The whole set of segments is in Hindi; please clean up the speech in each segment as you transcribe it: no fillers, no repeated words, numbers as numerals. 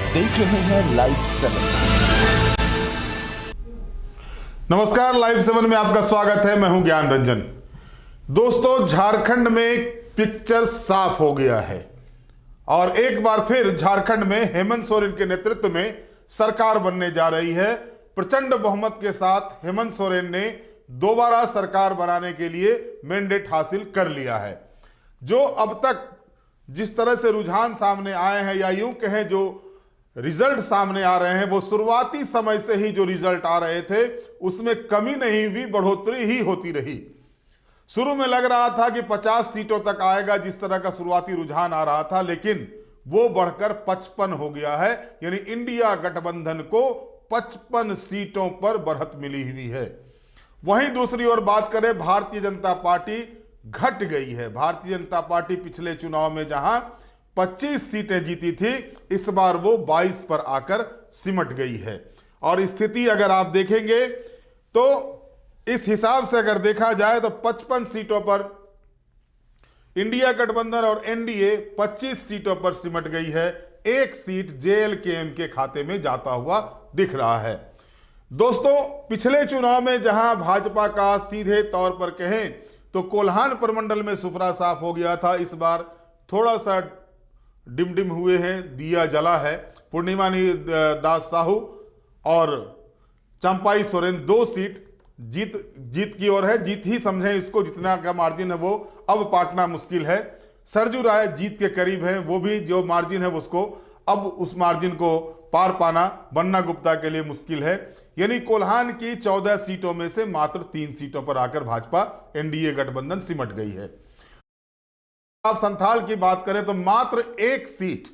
देख रहे हैं लाइव 7। नमस्कार, लाइव 7 में आपका स्वागत है। मैं हूं ज्ञान रंजन। दोस्तों, झारखंड में पिक्चर साफ हो गया है और एक बार फिर झारखंड में हेमंत सोरेन के नेतृत्व में सरकार बनने जा रही है। प्रचंड बहुमत के साथ हेमंत सोरेन ने दोबारा सरकार बनाने के लिए मैंडेट हासिल कर लिया है। जो अब तक जिस तरह से रुझान सामने आए हैं या यूं कहें जो रिजल्ट सामने आ रहे हैं, वो शुरुआती समय से ही जो रिजल्ट आ रहे थे उसमें कमी नहीं हुई, बढ़ोतरी ही होती रही। शुरू में लग रहा था कि 50 सीटों तक आएगा, जिस तरह का शुरुआती रुझान आ रहा था, लेकिन वो बढ़कर 55 हो गया है। यानी इंडिया गठबंधन को 55 सीटों पर बढ़त मिली हुई है। वहीं दूसरी ओर बात करें, भारतीय जनता पार्टी घट गई है। भारतीय जनता पार्टी पिछले चुनाव में जहां 25 सीटें जीती थी, इस बार वो 22 पर आकर सिमट गई है। और स्थिति अगर आप देखेंगे तो इस हिसाब से अगर देखा जाए तो 55 सीटों पर इंडिया गठबंधन और एनडीए 25 सीटों पर सिमट गई है। एक सीट जेएलकेएम के खाते में जाता हुआ दिख रहा है। दोस्तों, पिछले चुनाव में जहां भाजपा का सीधे तौर पर कहें तो कोल्हान प्रमंडल में सुफरा साफ हो गया था, इस बार थोड़ा सा डिम हुए हैं, दिया जला है। पूर्णिमा दास साहू और चंपाई सोरेन 2 सीट जीत की ओर है। जीत ही समझें इसको, जितना का मार्जिन है वो अब पाटना मुश्किल है। सरजू राय जीत के करीब है, वो भी जो मार्जिन है उसको अब उस मार्जिन को पार पाना बन्ना गुप्ता के लिए मुश्किल है। यानी कोल्हान की 14 सीटों में से मात्र 3 सीटों पर आकर भाजपा एनडीए गठबंधन सिमट गई है। आप संथाल की बात करें तो मात्र 1 सीट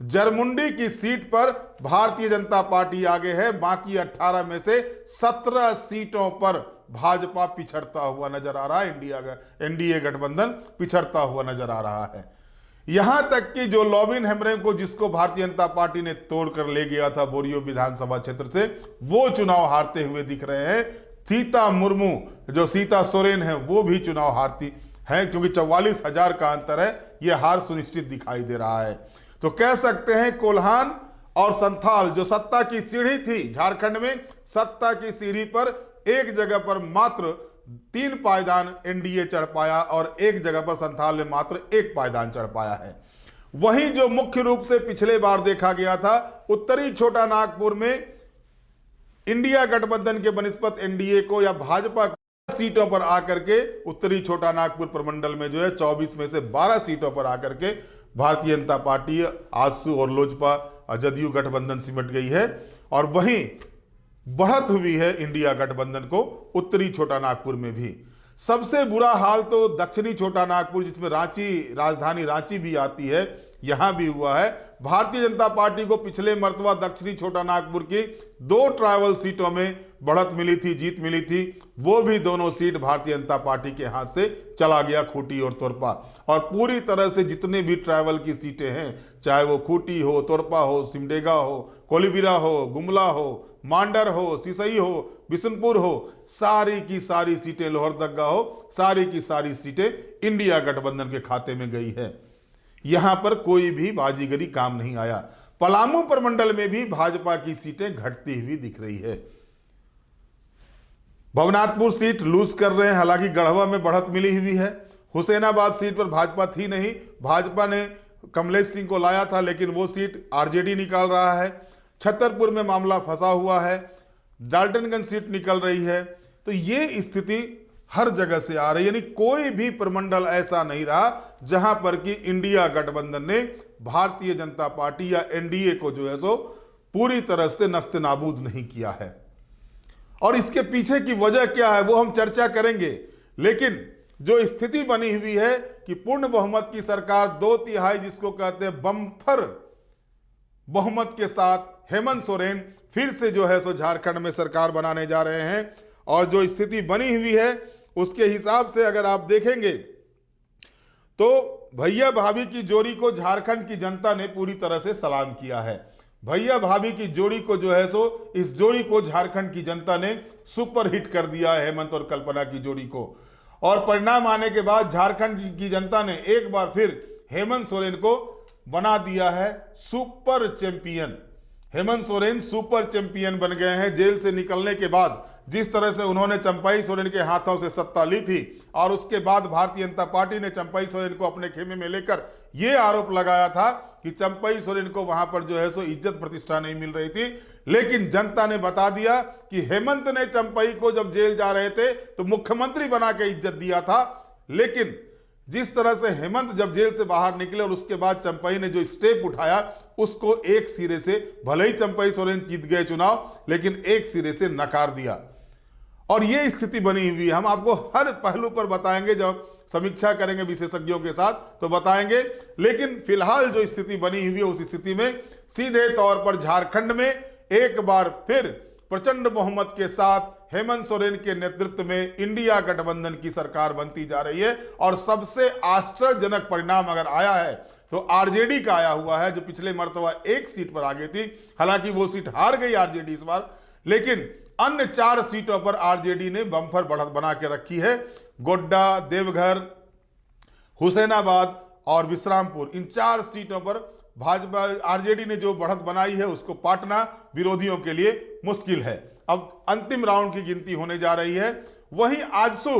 जरमुंडी की सीट पर भारतीय जनता पार्टी आगे है। बाकी 18 में से 17 सीटों पर भाजपा पिछड़ता हुआ नजर आ रहा है। एनडीए गठबंधन पिछड़ता हुआ नजर आ रहा है। यहां तक कि जो लॉबिन हेमरे को जिसको भारतीय जनता पार्टी ने तोड़कर ले गया था बोरियो विधानसभा क्षेत्र से, वो चुनाव हारते हुए दिख रहे हैं। सीता मुर्मू, जो सीता सोरेन है, वो भी चुनाव हारती है, क्योंकि 44,000 का अंतर है। यह हार सुनिश्चित दिखाई दे रहा है। तो कह सकते हैं कोल्हान और संथाल जो सत्ता की सीढ़ी थी झारखंड में, सत्ता की सीढ़ी पर एक जगह पर मात्र 3 पायदान एनडीए चढ़ पाया और एक जगह पर संथाल में मात्र 1 पायदान चढ़ पाया है। वहीं जो मुख्य रूप से पिछले बार देखा गया था, उत्तरी छोटा नागपुर में इंडिया गठबंधन के बनस्पत एनडीए को या भाजपा सीटों पर आकर के उत्तरी छोटा नागपुर प्रमंडल में जो है 24 में से 12 सीटों पर आकर के भारतीय जनता पार्टी, आजसू और लोजपा जदयू गठबंधन सिमट गई है। और वहीं बढ़त हुई है इंडिया गठबंधन को उत्तरी छोटा नागपुर में भी। सबसे बुरा हाल तो दक्षिणी छोटा नागपुर, जिसमें राजधानी रांची भी आती है, यहां भी हुआ है। भारतीय जनता पार्टी को पिछले मर्तबा दक्षिणी छोटा नागपुर की 2 ट्राइबल सीटों में बढ़त मिली थी, जीत मिली थी। वो भी दोनों सीट भारतीय जनता पार्टी के हाथ से चला गया, खूंटी और तोरपा। और पूरी तरह से जितने भी ट्राइबल की सीटें हैं, चाहे वो खूंटी हो, तोरपा हो, सिमडेगा हो, कोलीबिरा हो, गुमला हो, मांडर हो, सिसई हो, बिशुनपुर हो, सारी की सारी सीटें, लोहरदगा हो, सारी की सारी सीटें इंडिया गठबंधन के खाते में गई है। यहां पर कोई भी बाजीगरी काम नहीं आया। पलामू प्रमंडल में भी भाजपा की सीटें घटती हुई दिख रही है। भवनाथपुर सीट लूज कर रहे हैं, हालांकि गढ़वा में बढ़त मिली हुई है। हुसैनाबाद सीट पर भाजपा थी नहीं, भाजपा ने कमलेश सिंह को लाया था, लेकिन वो सीट आरजेडी निकाल रहा है। छतरपुर में मामला फंसा हुआ है, डाल्टनगंज सीट निकल रही है। तो ये स्थिति हर जगह से आ रही है। यानी कोई भी प्रमंडल ऐसा नहीं रहा जहां पर कि इंडिया गठबंधन ने भारतीय जनता पार्टी या एनडीए को जो है सो पूरी तरह से नस्ते नाबूद नहीं किया है। और इसके पीछे की वजह क्या है वो हम चर्चा करेंगे। लेकिन जो स्थिति बनी हुई है कि पूर्ण बहुमत की सरकार 2/3 जिसको कहते हैं बम्पर बहुमत के साथ हेमंत सोरेन फिर से जो है सो झारखंड में सरकार बनाने जा रहे हैं। और जो स्थिति बनी हुई है उसके हिसाब से अगर आप देखेंगे तो भैया भाभी की जोड़ी को झारखंड की जनता ने पूरी तरह से सलाम किया है। भैया भाभी की जोड़ी को जो है सो, इस जोड़ी को झारखंड की जनता ने सुपर हिट कर दिया है, हेमंत और कल्पना की जोड़ी को। और परिणाम आने के बाद झारखंड की जनता ने एक बार फिर हेमंत सोरेन को बना दिया है super champion. Hemant Soren super champion बन गए हैं। जेल से निकलने के बाद जिस तरह से उन्होंने चंपाई सोरेन के हाथों से सत्ता ली थी और उसके बाद भारतीय जनता पार्टी ने चंपाई सोरेन को अपने खेमे में लेकर यह आरोप लगाया था कि चंपाई सोरेन को वहां पर जो है सो इज्जत प्रतिष्ठा नहीं मिल रही थी, लेकिन जनता ने बता दिया कि हेमंत ने चंपाई को जब जेल जा रहे थे तो मुख्यमंत्री बना के इज्जत दिया था। लेकिन जिस तरह से हेमंत जब जेल से बाहर निकले और उसके बाद चंपाई ने जो स्टेप उठाया उसको एक सिरे से, भले ही चंपाई सोरेन जीत गए चुनाव, लेकिन एक सिरे से नकार दिया और ये स्थिति बनी हुई है। हम आपको हर पहलू पर बताएंगे, जब समीक्षा करेंगे विशेषज्ञों के साथ तो बताएंगे, लेकिन फिलहाल जो स्थिति बनी हुई है उस स्थिति में सीधे तौर पर झारखंड में एक बार फिर प्रचंड बहुमत के साथ हेमंत सोरेन के नेतृत्व में इंडिया गठबंधन की सरकार बनती जा रही है। और सबसे आश्चर्यजनक परिणाम अगर आया है तो आरजेडी का आया हुआ है, जो पिछले मर्तबा एक सीट पर आ गई थी। हालांकि वो सीट हार गई आरजेडी इस बार, लेकिन अन्य 4 सीटों पर आरजेडी ने बम्पर बढ़त बना के रखी है। गोड्डा, देवघर, हुसैनाबाद और विश्रामपुर, इन 4 सीटों पर भाजपा आरजेडी ने जो बढ़त बनाई है उसको पाटना विरोधियों के लिए मुश्किल है। अब अंतिम राउंड की गिनती होने जा रही है। वहीं आजसू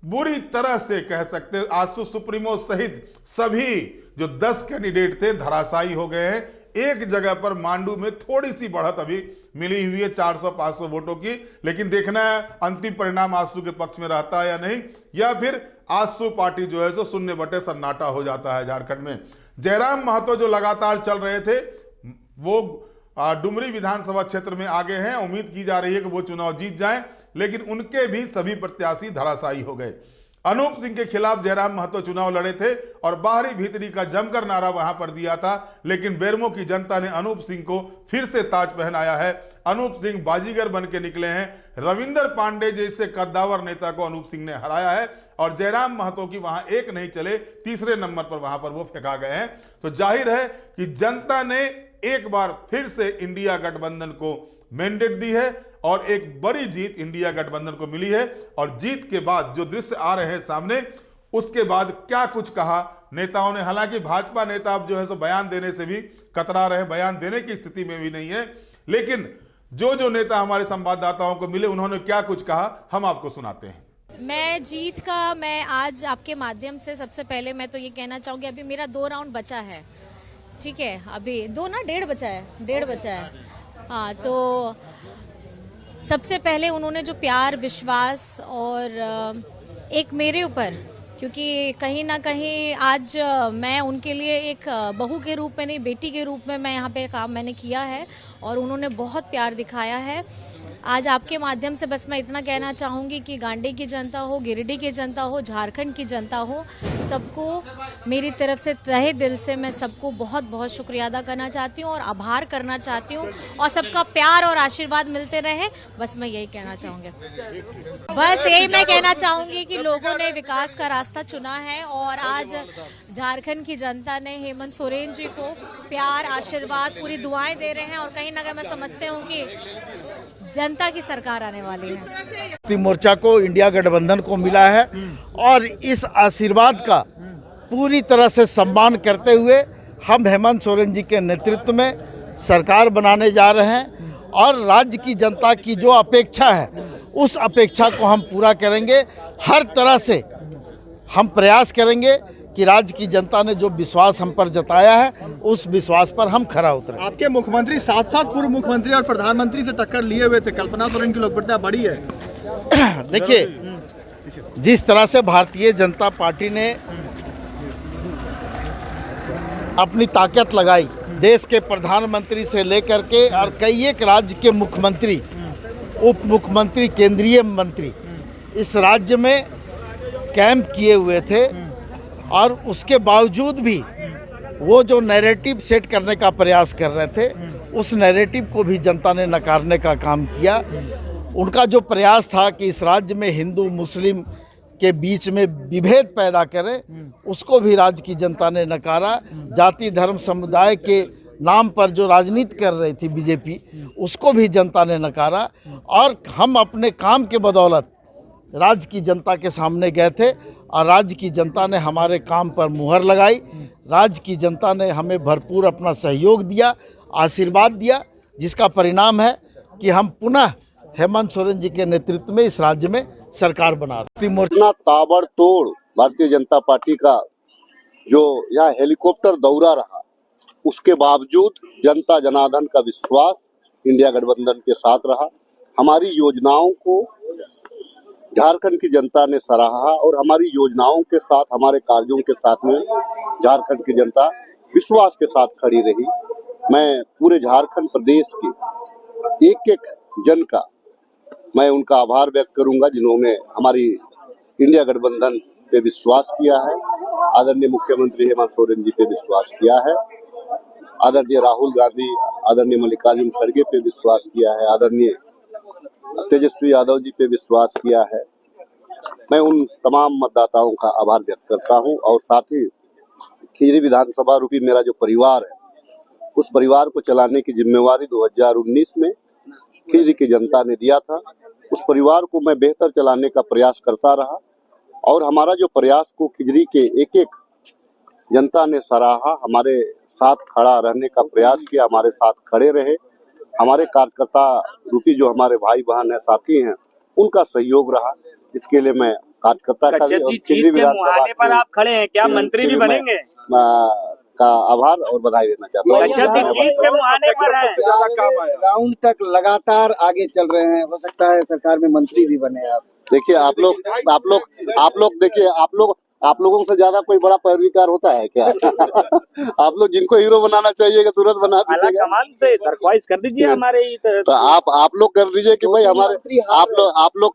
बुरी तरह से कह सकते हैं, आजसू सुप्रीमो सहित सभी जो 10 कैंडिडेट थे धराशायी हो गए हैं। एक जगह पर मांडू में थोड़ी सी बढ़त अभी मिली हुई है 400-500 वोटों की, लेकिन देखना है अंतिम परिणाम आजसू के पक्ष में रहता है या नहीं, या फिर आजसू पार्टी जो है सो शून्य बटे सन्नाटा हो जाता है झारखंड में। जयराम महतो जो लगातार चल रहे थे वो डुमरी विधानसभा क्षेत्र में आगे हैं। उम्मीद की जा रही है कि वो चुनाव जीत जाएं, लेकिन उनके भी सभी प्रत्याशी धराशायी हो गए। अनूप सिंह के खिलाफ जयराम महतो चुनाव लड़े थे और बाहरी भीतरी का जमकर नारा वहां पर दिया था, लेकिन बेरमो की जनता ने अनूप सिंह को फिर से ताज पहनाया है। अनूप सिंह बाजीगर बन के निकले हैं। रविंदर पांडे जैसे कद्दावर नेता को अनूप सिंह ने हराया है और जयराम महतो की वहां एक नहीं चले, तीसरे नंबर पर वहां पर वो फेंका गए हैं। तो जाहिर है कि जनता ने एक बार फिर से इंडिया गठबंधन को मैंडेट दी है और एक बड़ी जीत इंडिया गठबंधन को मिली है। और जीत के बाद जो दृश्य आ रहे हैं सामने, उसके बाद क्या कुछ कहा नेताओं ने। हालांकि भाजपा नेता अब जो है सो बयान देने से भी कतरा रहे, बयान देने की स्थिति में भी नहीं है, लेकिन जो नेता हमारे संवाददाताओं को मिले उन्होंने क्या कुछ कहा हम आपको सुनाते हैं। मैं आज आपके माध्यम से सबसे पहले मैं तो ये कहना चाहूंगी, अभी मेरा 2 राउंड बचा है, ठीक है, अभी 2 ना 1.5 बचा है। हाँ, तो सबसे पहले उन्होंने जो प्यार, विश्वास और एक मेरे ऊपर, क्योंकि कहीं ना कहीं आज मैं उनके लिए एक बहू के रूप में नहीं, बेटी के रूप में मैं यहाँ पे काम मैंने किया है और उन्होंने बहुत प्यार दिखाया है। आज आपके माध्यम से बस मैं इतना कहना चाहूँगी कि गांडी की जनता हो, गिरिडीह की जनता हो, झारखंड की जनता हो, सबको मेरी तरफ से तहे दिल से मैं सबको बहुत बहुत शुक्रिया अदा करना चाहती हूँ और आभार करना चाहती हूँ और सबका प्यार और आशीर्वाद मिलते रहे, बस मैं यही कहना चाहूँगी। बस यही मैं कहना चाहूँगी कि लोगों ने विकास का रास्ता चुना है और आज झारखंड की जनता ने हेमंत सोरेन जी को प्यार, आशीर्वाद, पूरी दुआएं दे रहे हैं और कहीं ना कहीं मैं समझती हूँ कि जनता की सरकार आने वाली है। मोर्चा को इंडिया गठबंधन को मिला है और इस आशीर्वाद का पूरी तरह से सम्मान करते हुए हम हेमंत सोरेन जी के नेतृत्व में सरकार बनाने जा रहे हैं और राज्य की जनता की जो अपेक्षा है उस अपेक्षा को हम पूरा करेंगे। हर तरह से हम प्रयास करेंगे कि राज्य की जनता ने जो विश्वास हम पर जताया है उस विश्वास पर हम खरा उतरें। आपके मुख्यमंत्री साथ पूर्व मुख्यमंत्री और प्रधानमंत्री से टक्कर लिए हुए थे, कल्पना सोरेन की लोकप्रियता बढ़ी है। देखिए, जिस तरह से भारतीय जनता पार्टी ने अपनी ताकत लगाई, देश के प्रधानमंत्री से लेकर के और कई एक राज्य के मुख्यमंत्री, उप मुख्यमंत्री, केंद्रीय मंत्री इस राज्य में कैंप किए हुए थे और उसके बावजूद भी वो जो नैरेटिव सेट करने का प्रयास कर रहे थे उस नैरेटिव को भी जनता ने नकारने का काम किया। उनका जो प्रयास था कि इस राज्य में हिंदू मुस्लिम के बीच में विभेद पैदा करें, उसको भी राज्य की जनता ने नकारा। जाति धर्म समुदाय के नाम पर जो राजनीति कर रही थी बीजेपी, उसको भी जनता ने नकारा और हम अपने काम के बदौलत राज्य की जनता के सामने गए थे और राज्य की जनता ने हमारे काम पर मुहर लगाई। राज्य की जनता ने हमें भरपूर अपना सहयोग दिया, आशीर्वाद दिया जिसका परिणाम है कि हम पुनः हेमंत सोरेन जी के नेतृत्व में इस राज्य में सरकार बना रहे हैं। इतना ताबड़तोड़ भारतीय जनता पार्टी का जो यहाँ हेलीकॉप्टर दौरा रहा, उसके बावजूद जनता जनार्दन का विश्वास इंडिया गठबंधन के साथ रहा। हमारी योजनाओं को झारखंड की जनता ने सराहा और हमारी योजनाओं के साथ, हमारे कार्यों के साथ में झारखंड की जनता विश्वास के साथ खड़ी रही। मैं पूरे झारखंड प्रदेश के एक एक जन का मैं उनका आभार व्यक्त करूंगा जिन्होंने हमारी इंडिया गठबंधन पे विश्वास किया है। आदरणीय मुख्यमंत्री हेमंत सोरेन जी पे विश्वास किया है, आदरणीय राहुल गांधी, आदरणीय मल्लिकार्जुन खड़गे पे विश्वास किया है, आदरणीय तेजस्वी यादव जी पे विश्वास किया है। मैं उन तमाम मतदाताओं का आभार व्यक्त करता हूं और साथ ही खिजरी विधानसभा रूपी मेरा जो परिवार है, उस परिवार को चलाने की जिम्मेवारी 2019 में खिजरी की जनता ने दिया था। उस परिवार को मैं बेहतर चलाने का प्रयास करता रहा और हमारा जो प्रयास को खिजरी के एक एक जनता ने सराहा, हमारे साथ खड़ा रहने का प्रयास किया, हमारे साथ खड़े रहे। हमारे कार्यकर्ता रूपी जो हमारे भाई बहन है, साथी हैं, उनका सहयोग रहा। इसके लिए मैं कार्यकर्ता का भी और खिजरी विधानसभा पर आप खड़े हैं, क्या मंत्री भी बनेंगे का आभार और बधाई देना चाहता हूँ। जीत के मुहाने पर है। राउंड तक लगातार आगे चल रहे हैं, हो सकता है सरकार में मंत्री भी बने आप। देखिए आप लोग देखिए आप लोगों से ज्यादा कोई बड़ा पैरवीकार होता है क्या? आप लोग जिनको हीरो बनाना चाहिए तुरंत बना दीजिएगा। कमाल से दरख्वास्त कर दीजिए हमारे तो आप लोग कर दीजिए कि भाई हमारे आप लोग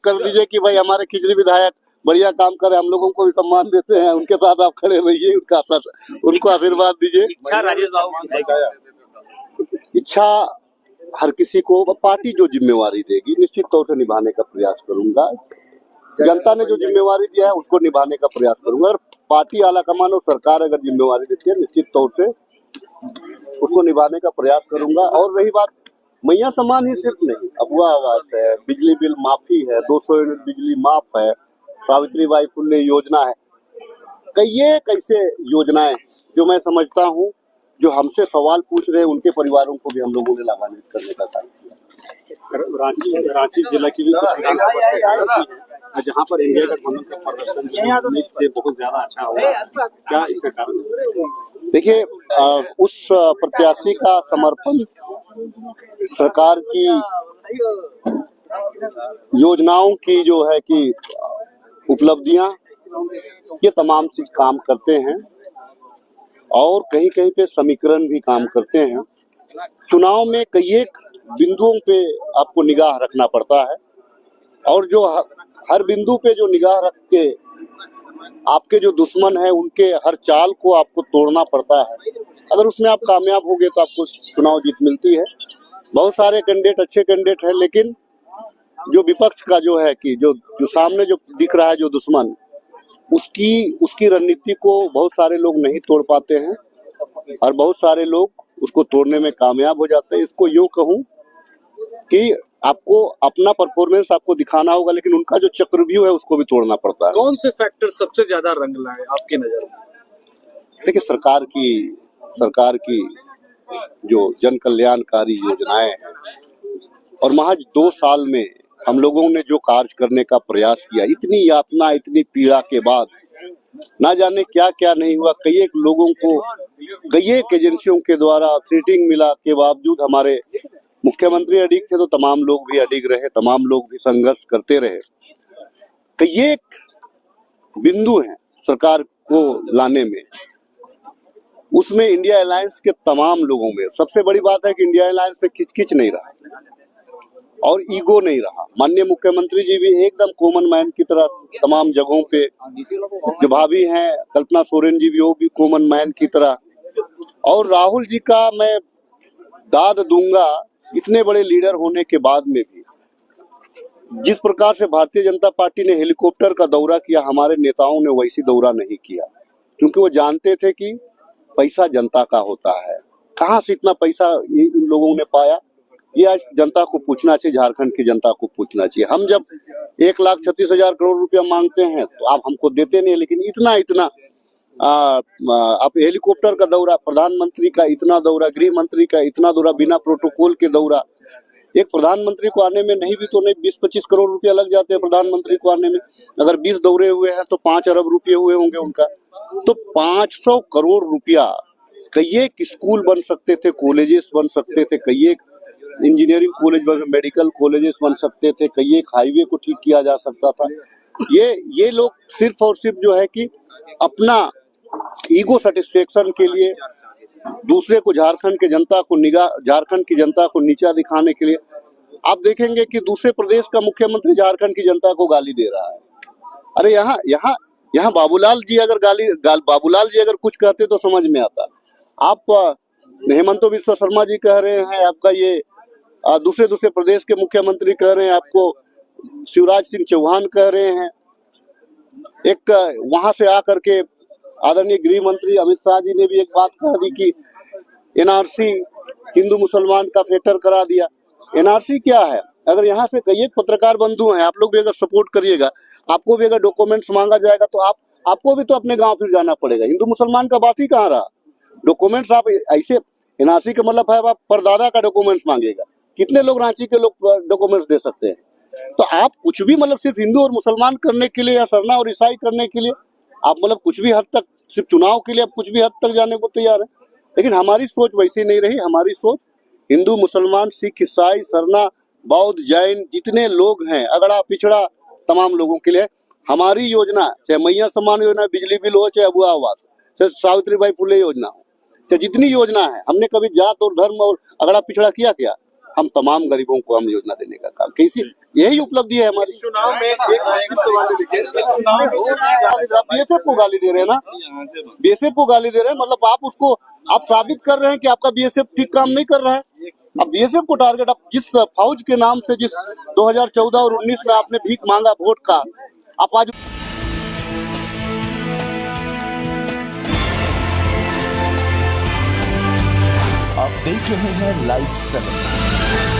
कर दीजिए कि भाई हमारे खिजरी विधायक बढ़िया काम करे, हम लोगों को भी सम्मान देते हैं, उनके साथ आप खड़े रहिए, उनको आशीर्वाद दीजिए। इच्छा हर किसी को पार्टी जो जिम्मेवारी देगी निश्चित तौर से निभाने का प्रयास करूंगा। जनता ने जो जिम्मेवारी दिया है उसको निभाने का प्रयास करूंगा। और पार्टी आलाकमान और सरकार अगर जिम्मेवारी देती है निश्चित तौर से उसको निभाने का प्रयास करूंगा। और रही बात मैया समान ही सिर्फ नहीं, अबुआ आवास है, बिजली बिल माफी है, 200 यूनिट बिजली माफ है, सावित्रीबाई फुले योजना है, कई कैसे योजनाएं जो मैं समझता हूं जो हमसे सवाल पूछ रहे हैं उनके परिवारों को भी हम लोगों ने लाभान्वित करने का काम किया। रांची जिला की भी जहाँ पर इंडिया गठबंधन का प्रदर्शन से बहुत ज्यादा अच्छा हुआ, क्या इसका कारण है? देखिए उस प्रत्याशी का समर्पण, सरकार की योजनाओं की जो है कि उपलब्धियां, ये तमाम चीज काम करते हैं और कहीं कहीं पे समीकरण भी काम करते हैं। चुनाव में कई एक बिंदुओं पे आपको निगाह रखना पड़ता है और जो हर बिंदु पे जो निगाह रख के आपके जो दुश्मन है उनके हर चाल को आपको तोड़ना पड़ता है। अगर उसमें आप कामयाब हो गए तो आपको चुनाव जीत मिलती है। बहुत सारे कैंडिडेट अच्छे कैंडिडेट है, लेकिन जो विपक्ष का जो है कि जो सामने जो दिख रहा है जो दुश्मन, उसकी रणनीति को बहुत सारे लोग नहीं तोड़ पाते हैं और बहुत सारे लोग उसको तोड़ने में कामयाब हो जाते हैं। इसको यूं कहूं कि आपको अपना परफॉर्मेंस आपको दिखाना होगा, लेकिन उनका जो चक्रव्यूह है उसको भी तोड़ना पड़ता है। कौन से फैक्टर सबसे ज्यादा रंग लाए आपकी नजर में? देखिए सरकार की जो जन कल्याणकारी योजनाएं हैं और महज 2 साल में हम लोगों ने जो कार्य करने का प्रयास किया, इतनी यातना इतनी पीड़ा के बाद ना जाने क्या क्या नहीं हुआ। कई एक लोगों को कई एक एजेंसियों के द्वारा थ्रेटिंग मिला के बावजूद हमारे मुख्यमंत्री अडिग थे तो तमाम लोग भी अडिग रहे, तमाम लोग भी संघर्ष करते रहे। कई एक बिंदु हैं सरकार को लाने में, उसमें इंडिया अलायंस के तमाम लोगों में सबसे बड़ी बात है कि इंडिया अलायंस में खिचखिच नहीं रहा और ईगो नहीं रहा। माननीय मुख्यमंत्री जी भी एकदम कॉमन मैन की तरह तमाम जगहों पे, जो भाभी हैं कल्पना सोरेन जी भी, वो भी कॉमन मैन की तरह। और राहुल जी का मैं दाद दूंगा, इतने बड़े लीडर होने के बाद में भी जिस प्रकार से भारतीय जनता पार्टी ने हेलीकॉप्टर का दौरा किया, हमारे नेताओं ने वैसी दौरा नहीं किया, क्योंकि वो जानते थे कि पैसा जनता का होता है। कहाँ से इतना पैसा इन लोगों ने पाया, ये आज जनता को पूछना चाहिए, झारखंड की जनता को पूछना चाहिए। हम जब 1,36,000 करोड़ रुपया मांगते हैं तो आप हमको देते नहीं, लेकिन इतना आप हेलीकॉप्टर का दौरा, प्रधानमंत्री का इतना दौरा, गृह मंत्री का इतना दौरा, बिना प्रोटोकॉल के दौरा। एक प्रधानमंत्री को आने में नहीं भी तो नहीं 20-25 करोड़ रुपया लग जाते हैं प्रधानमंत्री को आने में। अगर 20 दौरे हुए हैं तो 5 अरब रुपये हुए होंगे उनका। तो 500 करोड़ रुपया कई एक स्कूल बन सकते थे, कॉलेजेस बन सकते थे, कई एक इंजीनियरिंग कॉलेज, मेडिकल कॉलेजेस बन सकते थे, कई एक हाईवे को ठीक किया जा सकता था। ये लोग सिर्फ और सिर्फ जो है कि अपना ईगो सेटिस्फेक्शन के लिए, दूसरे को झारखंड की जनता को नीचा दिखाने के लिए। आप देखेंगे कि दूसरे प्रदेश का मुख्यमंत्री झारखंड की जनता को गाली दे रहा है। अरे यहाँ बाबूलाल जी अगर कुछ कहते तो समझ में आता। आप हेमंत बिस्वा शर्मा जी कह रहे हैं, आपका ये दूसरे प्रदेश के मुख्यमंत्री कह रहे हैं, आपको शिवराज सिंह चौहान कह रहे हैं। एक वहां से आकर के आदरणीय गृह मंत्री अमित शाह जी ने भी एक बात कह दी कि एनआरसी हिंदू मुसलमान का फैक्टर करा दिया। एनआरसी क्या है? अगर यहाँ पे कई एक पत्रकार बंधु हैं, आप लोग भी अगर सपोर्ट करिएगा, आपको भी अगर डॉक्यूमेंट्स मांगा जाएगा तो आपको भी तो अपने गांव फिर जाना पड़ेगा। हिंदू मुसलमान का बात ही कहाँ रहा? डॉक्यूमेंट्स आप ऐसे, एनआरसी का मतलब है आप परदादा का डॉक्यूमेंट्स मांगेगा। कितने लोग रांची के लोग डॉक्यूमेंट्स दे सकते हैं? तो आप कुछ भी मतलब सिर्फ हिंदू और मुसलमान करने के लिए या सरना और ईसाई करने के लिए आप मतलब कुछ भी हद तक, सिर्फ चुनाव के लिए आप कुछ भी हद तक जाने को तैयार है। लेकिन हमारी सोच वैसी नहीं रही। हमारी सोच हिंदू, मुसलमान, सिख, ईसाई, सरना, बौद्ध, जैन जितने लोग हैं, अगड़ा पिछड़ा तमाम लोगों के लिए हमारी योजना, चाहे मैया सम्मान योजना, बिजली बिल हो, चाहे अबुआ आवास, चाहे सावित्रीबाई फुले योजना हो, चाहे जितनी योजना है, हमने कभी जात और धर्म और अगड़ा पिछड़ा किया क्या? हम तमाम गरीबों को हम योजना देने का काम, कैसी यही उपलब्धि है हमारी। चुनाव में बीएसएफ को गाली दे रहे हैं ना, बीएसएफ को गाली दे रहे हैं, मतलब आप साबित कर रहे हैं कि आपका बीएसएफ ठीक काम नहीं कर रहा है। अब बीएसएफ को टारगेट, आप जिस फौज के नाम से जिस 2014 और 19 में आपने भीख मांगा वोट का, आप आज आप देख रहे हैं लाइव 7।